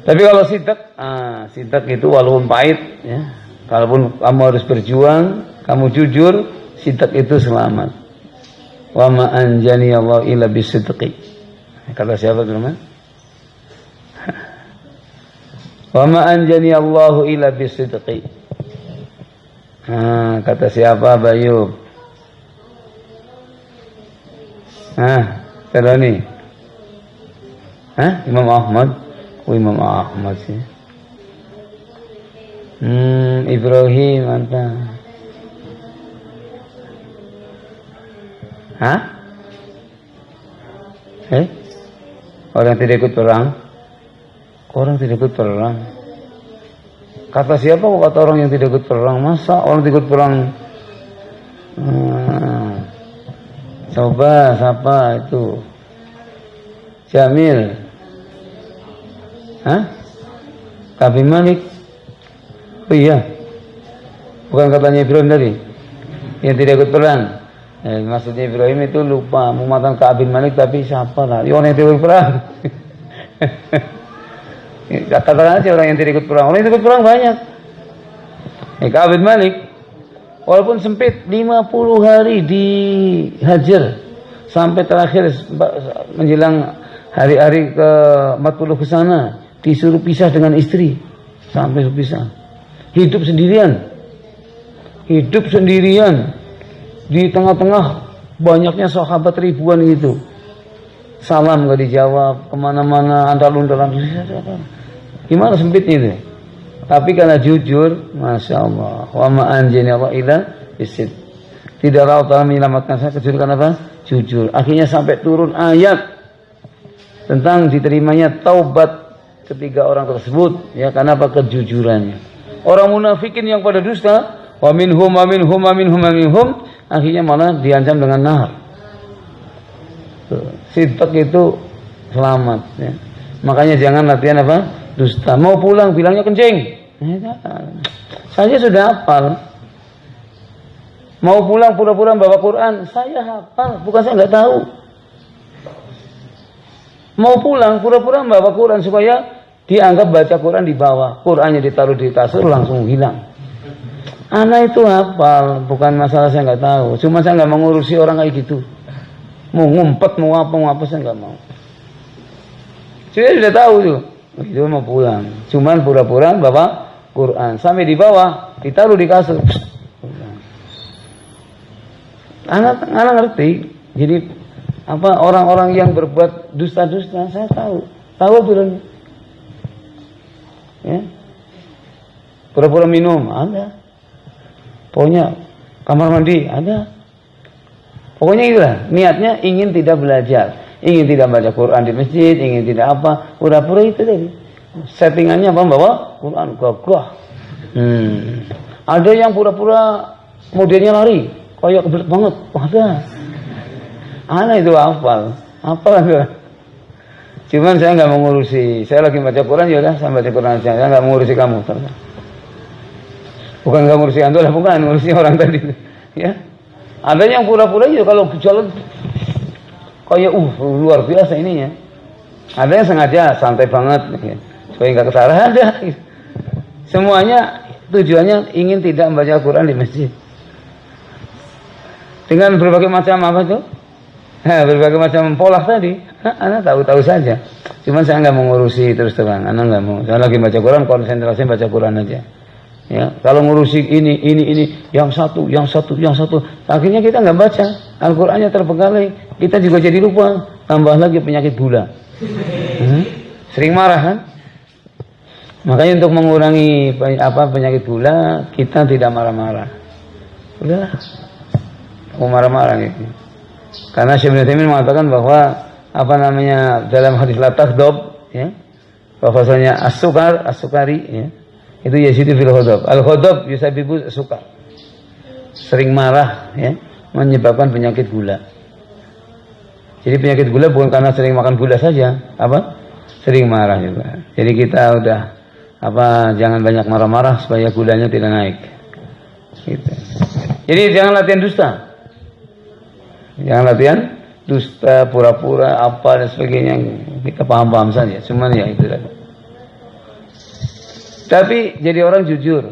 Tapi kalau sidak itu walaupun pahit, ya, kalaupun kamu harus berjuang, kamu jujur, sidak itu selamat. Wa ma anjani Allah illa bisidqi. Kata siapa teman? Wa ma anjani Allah illa bisidqi. Kata siapa Bayub? Terani. Imam Ahmad. Imam Ahmad sih. Ibrahim anta. Orang tidak ikut perang. Orang tidak ikut perang. Kata siapa kata orang yang tidak ikut perang? Masa orang tidak ikut perang? Coba siapa itu? Jamil. Kabi Malik. Oh iya. Bukan katanya Ibrahim tadi yang tidak ikut perang. Maksudnya Ibrahim itu lupa mematakan Kabi Malik, tapi siapa lah? Orang yang tidak ikut perang. Katakan aja orang yang tidak ikut perang. Orang yang tidak ikut perang banyak. Kabi Malik walaupun sempit 50 hari dihajar sampai terakhir menjelang hari-hari ke 40 ke sana disuruh pisah dengan istri sampai pisah. Hidup sendirian di tengah-tengah banyaknya sahabat ribuan gitu. Salam gak dijawab, kemana-mana andal-undalan. Gimana sempitnya itu? Tapi karena jujur, masya Allah. Wa ma anjani Allah illa bisid. Tidak Allah Ta'ala menyelamatkan saya kecuali karena apa? Jujur. Akhirnya sampai turun ayat tentang diterimanya taubat ketiga orang tersebut, ya, karena apa? Kejujurannya. Orang munafikin yang pada dusta, wa minhum akhirnya malah diancam dengan nahar. Sidq itu selamat, ya. Makanya jangan latihan apa? Dusta. Mau pulang bilangnya kencing. Saya sudah hafal. Mau pulang pura-pura bawa Quran, saya hafal, bukan saya nggak tahu. Mau pulang pura-pura bawa Quran supaya dianggap baca Quran di bawah, Qurannya ditaruh di kasur langsung hilang. Anak itu hafal, bukan masalah saya nggak tahu. Cuma saya nggak mengurusi orang kayak gitu. Mau ngumpet, mau apa saya nggak mau. Saya sudah tahu tuh, itu mau pulang. Cuman pura-pura bawa Quran sampai di bawah ditaruh di kasur. Anak ngerti. Jadi apa orang-orang yang berbuat dusta-dusta saya tahu aturannya. Ya. Pura-pura minum ada. Pokoknya kamar mandi ada. Pokoknya itulah niatnya ingin tidak belajar, ingin tidak baca Quran di masjid, ingin tidak apa, pura-pura itu tadi. Settingannya apa? Bawa Quran gagah. Ada yang pura-pura modelnya lari, kayak kebelet banget. Ada. Anak itu hafal itu. Cuman saya nggak mengurusi. Saya lagi baca Quran, ya udah saya baca Quran aja. Saya nggak mengurusi kamu. Bukan nggak mengurusi antum lah, bukan mengurusi orang tadi. Ya. Ada yang pura-pura juga kalau jalan kayak luar biasa ininya. Ada yang sengaja santai banget, ya. Supaya nggak kesalahan ada. Semuanya tujuannya ingin tidak membaca Al-Quran di masjid. Dengan berbagai macam apa tuh? Berbagai macam pola tadi. Anak tahu-tahu saja. Cuman saya nggak mau ngurusi terus terang. Anak nggak mau. Saya lagi baca Quran, konsentrasi baca Quran aja. Ya, kalau ngurusi ini, yang satu. Akhirnya kita nggak baca. Al-Qurannya terbengkalai. Kita juga jadi lupa. Tambah lagi penyakit gula. Sering marah kan? Makanya untuk mengurangi penyakit gula, kita tidak marah-marah. Udah, mau marah-marah gitu. Karena Syekh Ibnu Taimiyah mengatakan bahwa dalam hadis la taghdab, ya, bahwasanya as-sukari, ya, itu yasidu fil ghadab. Al-ghadab yusabibu sukar. Sering marah, ya, menyebabkan penyakit gula. Jadi penyakit gula bukan karena sering makan gula saja, sering marah juga. Jadi kita udah jangan banyak marah-marah supaya gulanya tidak naik. Gitu. Jadi jangan latihan dusta. Jangan latihan dusta, pura-pura dan sebagainya. Kita paham-paham saja. Cuman ya itu tadi. Tapi jadi orang jujur.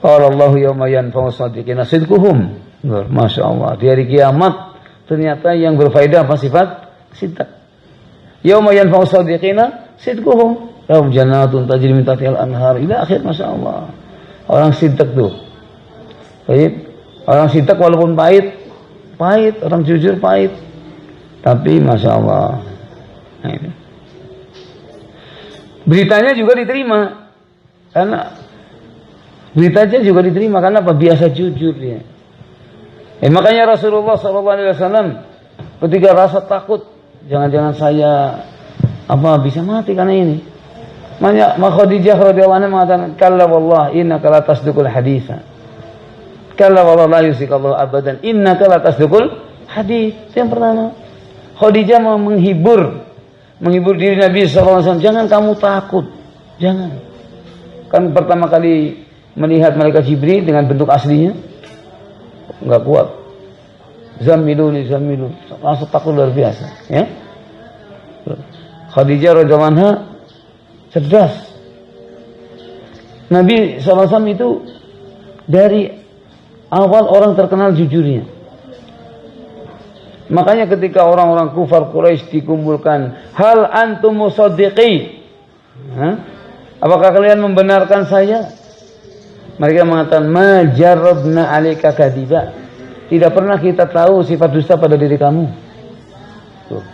Qala Allahu yawma yanfa'u shadiqina sidquhum. Masya Allah. Di hari kiamat ternyata yang berfaedah sifat sidq. Yawma yanfa'u shadiqina sidquhum. Lahum jannatun tajri min tahtihal anhar ila akhir, Masya Allah. Orang sidq tuh. Baik. Orang sidq walaupun pahit, orang jujur pahit. Tapi Masya Allah. Nah, ini. Beritanya juga diterima. Karena apa? Biasa jujur dia. Makanya Rasulullah SAW ketika rasa takut, jangan-jangan saya bisa mati karena ini. Makanya Khadijah radhiyallahu anha mengatakan, "Kalla wallah innaka la tasduqul haditsa." Kalla wallah la yusikallahu abadan innaka la tasduqul hadits. Yang pertama, Khadijah mau menghibur diri Nabi sallallahu alaihi wasallam, jangan kamu takut. Jangan. Kan pertama kali melihat malaikat Jibril dengan bentuk aslinya enggak kuat. Zammilu, langsung takut luar biasa, ya. Khadijah radhiyallahu anha cerdas. Nabi SAW itu dari awal orang terkenal jujurnya. Makanya ketika orang-orang kufar Quraisy dikumpulkan, hal antum musaddiqi? Apakah kalian membenarkan saya? Mereka mengatakan, ma jarrabna 'alaika kadiba. Tidak pernah kita tahu sifat dusta pada diri kamu. Tuh.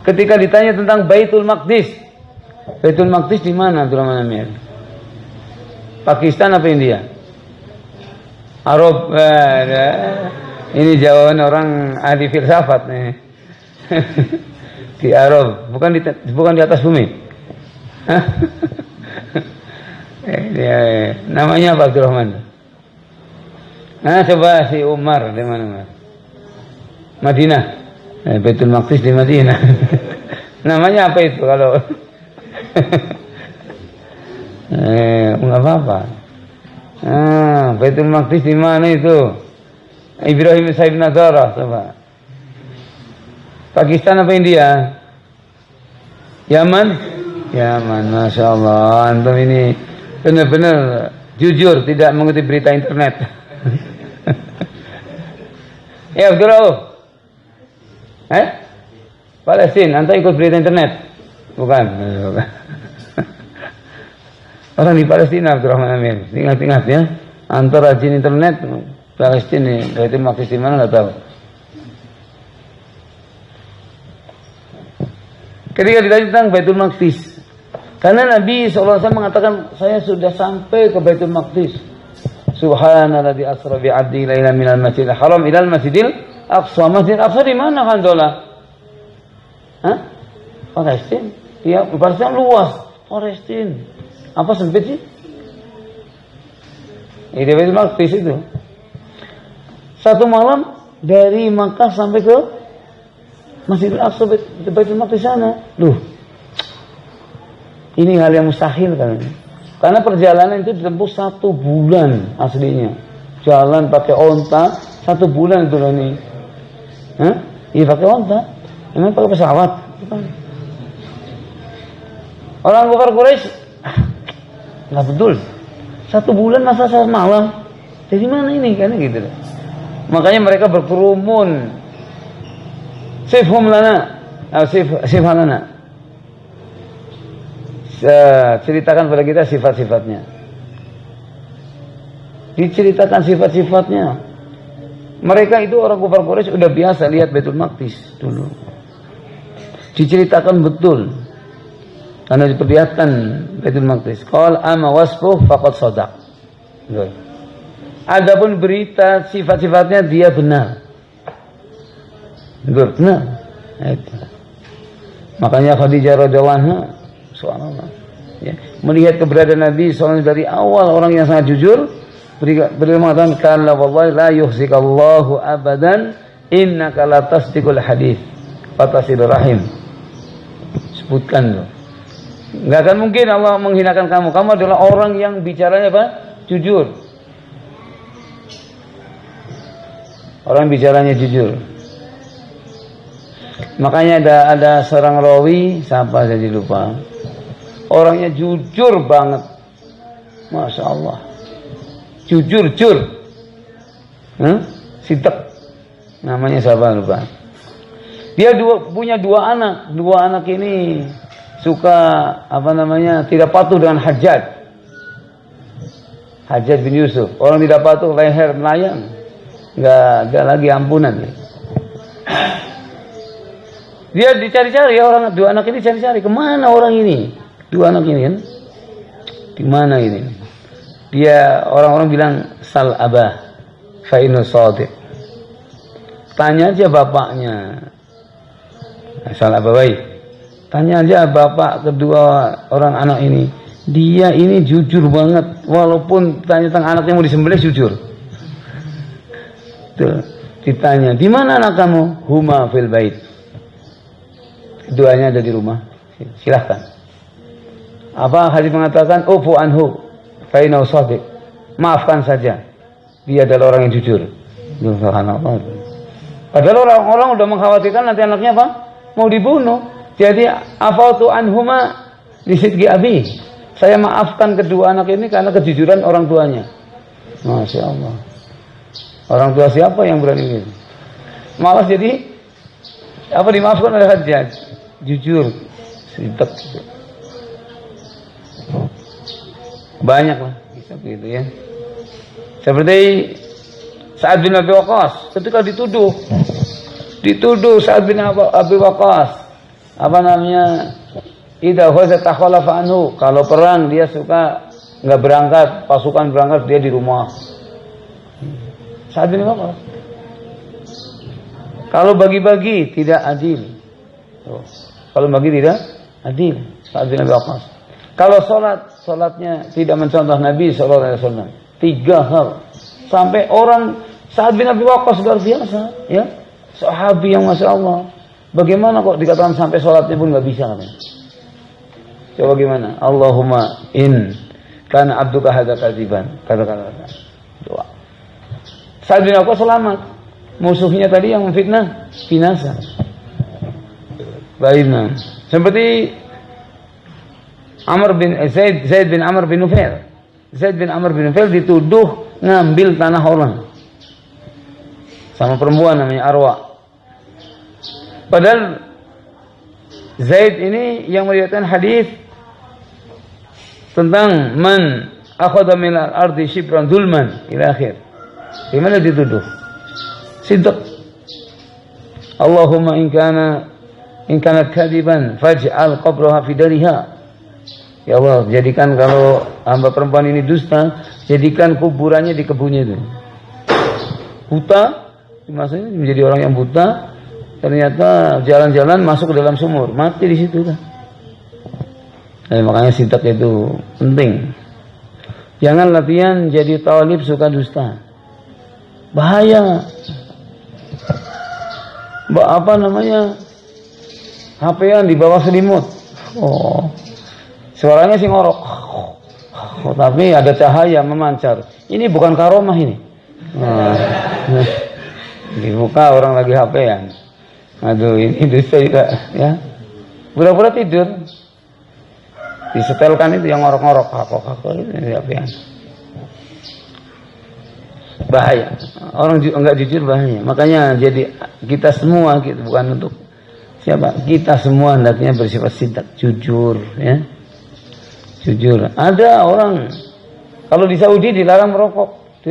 Ketika ditanya tentang Baitul Maqdis, Baitul Maqdis di mana, Abdurrahman Amir? Pakistan apa India? Arab. Ini jawaban orang ahli filsafat nih. Di Arab, bukan di atas bumi. Namanya apa, Abdurrahman? Coba si Umar di mana? Madinah. Baitul Maqdis di Madinah. Namanya apa itu kalau? Enggak apa-apa. Baitul Maqdis di mana itu? Ibrahim Saib Nazara, coba. Pakistan apa India? Yaman, Masya Allah. Antum ini benar-benar jujur, tidak mengutip berita internet. Ya, betul. Palestina, antum ikut berita internet? Bukan. Orang di Palestina, Abdurrahman Amir, ingat-ingat ya, antara rajin internet, Palestina, Baitul Maqdis di mana nggak tahu. Ketika ditanya tentang Baitul Maqdis, karena Nabi SAW mengatakan, saya sudah sampai ke Baitul Maqdis. Subhanalladzi asra bi 'abdihi lailan minal masjidil haram ilal masjidil aqsa. Masjidil Aqsa di mana kan dola? Palestina. Ya, Palestina luas. Palestina. Apa sempit sih? Ini Baitul Maqdis itu. Satu malam dari Makkah sampai ke Masjidil Aqsa, Baitul Maqdis sana. Ini hal yang mustahil kan. Karena perjalanan itu ditempuh 1 bulan aslinya. Jalan pakai onta 1 bulan itu loh ini. Iya pakai onta. Emang pakai pesawat. Orang kafir Quraisy nggak betul. 1 bulan masa sholat malam. Dari mana ini kan gitu. Makanya mereka berkerumun. Sifhum lana. Sifhum lana. Ceritakan pada kita sifat-sifatnya. Diceritakan sifat-sifatnya. Mereka itu orang kufar Quraisy udah biasa lihat Baitul Maqdis dulu. Diceritakan betul. Karena diperlihatkan Baitul Maqdis. Qal ama wasfuh faqad shadaq. Adapun berita sifat-sifatnya dia benar. Benar. Itu. Makanya Khadijah radhiyallahu anha subhanallah, ya, melihat keberadaan Nabi SAW dari awal, orang yang sangat jujur. Beliau mengatakan, "Kalla wallahi la yuhzikallahu abadan innaka la tasdiqul hadits wa tasilur rahim." Sebutkan loh. Enggak akan mungkin Allah menghinakan kamu. Kamu adalah orang yang bicaranya apa? Jujur. Orang bicaranya jujur. Makanya ada seorang rawi, siapa saya lupa. Orangnya jujur banget. Masya Allah. Jujur. Sidq. Namanya siapa lupa. Dia punya 2 anak. 2 anak ini suka tidak patuh dengan Hajjaj. Hajjaj bin Yusuf. Orang tidak patuh, leher melayang. Enggak ada lagi ampunan. Dia dicari-cari, orang 2 anak ini cari-cari, kemana orang ini? 2 anak ini kan? Di mana ini? Dia, orang-orang bilang sal abah fa inna shadiq. Tanya aja bapaknya. Sal abawai. Tanya aja bapak kedua orang anak ini. Dia ini jujur banget, walaupun tanya tentang anaknya mau disembelih jujur. Tuh, ditanya, "Di mana anak kamu?" "Huma fil bait." Keduanya ada di rumah. Silahkan. Apa hadis mengatakan, "Ufu anhu fa innahu shadiq." Maafkan saja. Dia adalah orang yang jujur. Subhanallah. Padahal orang-orang udah mengkhawatirkan nanti anaknya apa? Mau dibunuh. Jadi afautu anhuma li sidqi abi. Saya maafkan kedua anak ini karena kejujuran orang tuanya. Masya Allah. Orang tua siapa yang berani ini? Malah jadi dimaafkan oleh Hajjaj. Jujur, sidq. Banyak lah, bisa begitu ya. Seperti Sa'ad bin Abi Waqqas ketika dituduh Sa'ad bin Abi Waqqas idza khaza takhalafa anhu, kalau perang dia suka enggak berangkat, pasukan berangkat dia di rumah. Sa'ad bin Abi Waqqas. Kalau bagi-bagi tidak adil. Kalau bagi tidak adil. Sa'ad bin Abi Waqqas. Kalau salatnya tidak mencontoh Nabi SAW. 3 hal. Sampai orang Sa'ad bin Abi Waqqas luar biasa, ya. Sahabi yang Masya Allah. Bagaimana kok dikatakan sampai salatnya pun nggak bisa katanya. Coba gimana? Allahumma in kana abduka hadza kadziban. Kata-kata. Doa. Sa'ad bin Abi Waqqas selamat. Musuhnya tadi yang memfitnah binasa. Baiklah. Seperti Zaid bin Amr bin Nufail. Zaid bin Amr bin Nufail dituduh ngambil tanah orang. Sama perempuan namanya Arwa. Padahal Zaid ini yang meriwayatkan hadis tentang man akhadha min al-ardi shibran zulman ila akhir. Gimana dituduh? Sidq. Allahumma in kana kadiban faj'al qabraha fi dariha. Ya Allah, jadikan kalau hamba perempuan ini dusta, jadikan kuburannya di kebunnya itu. Buta, maksudnya menjadi orang yang buta, ternyata jalan-jalan masuk ke dalam sumur, mati di situ kan. Makanya sidq itu penting. Jangan latihan jadi talib suka dusta. Bahaya. HP-an di bawah selimut. Suaranya sih ngorok. Tapi ada cahaya memancar. Ini bukan karomah ini. Dibuka orang lagi HP-an. Aduh, ini dusta juga ya. Pura-pura tidur. Disetelkan itu yang ngorok-ngorok. Kakok itu HP-an. bahaya. Orang enggak jujur bahaya. Makanya jadi kita semua gitu, bukan untuk siapa, kita semua hendaknya bersifat sidak, jujur ya. Jujur. Ada orang kalau di Saudi dilarang merokok,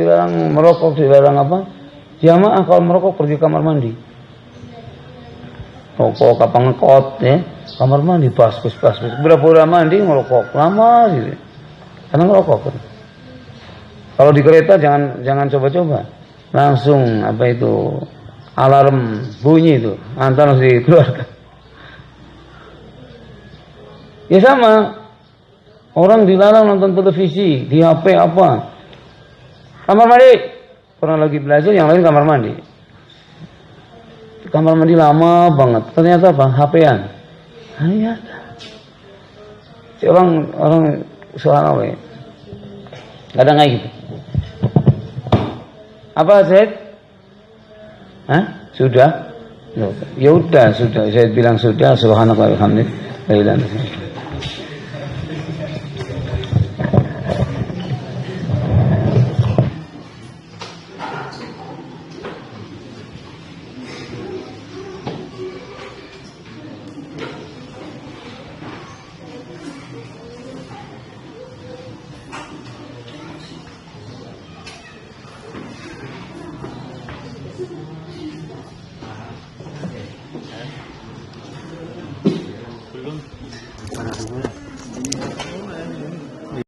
dilarang apa? Jamaah kalau merokok pergi kamar mandi. Rokok kapang ngekot ya, kamar mandi pas. Berapa orang mandi ngerokok lama gitu. Karena ngerokok kan. Kalau di kereta jangan coba-coba. Langsung apa itu alarm bunyi itu, antar harus dikeluarkan. Ya sama. Orang dilarang nonton televisi, di HP apa. Kamar mandi. Orang lagi belajar, yang lain kamar mandi. Kamar mandi lama banget. Ternyata apa? HP-an. Iya. Orang subhanallah ya. Kadang kayak gitu. Apa Zaid? Hah? Sudah? Ya udah, sudah. Saya bilang sudah. Subhanallah, alhamdulillah.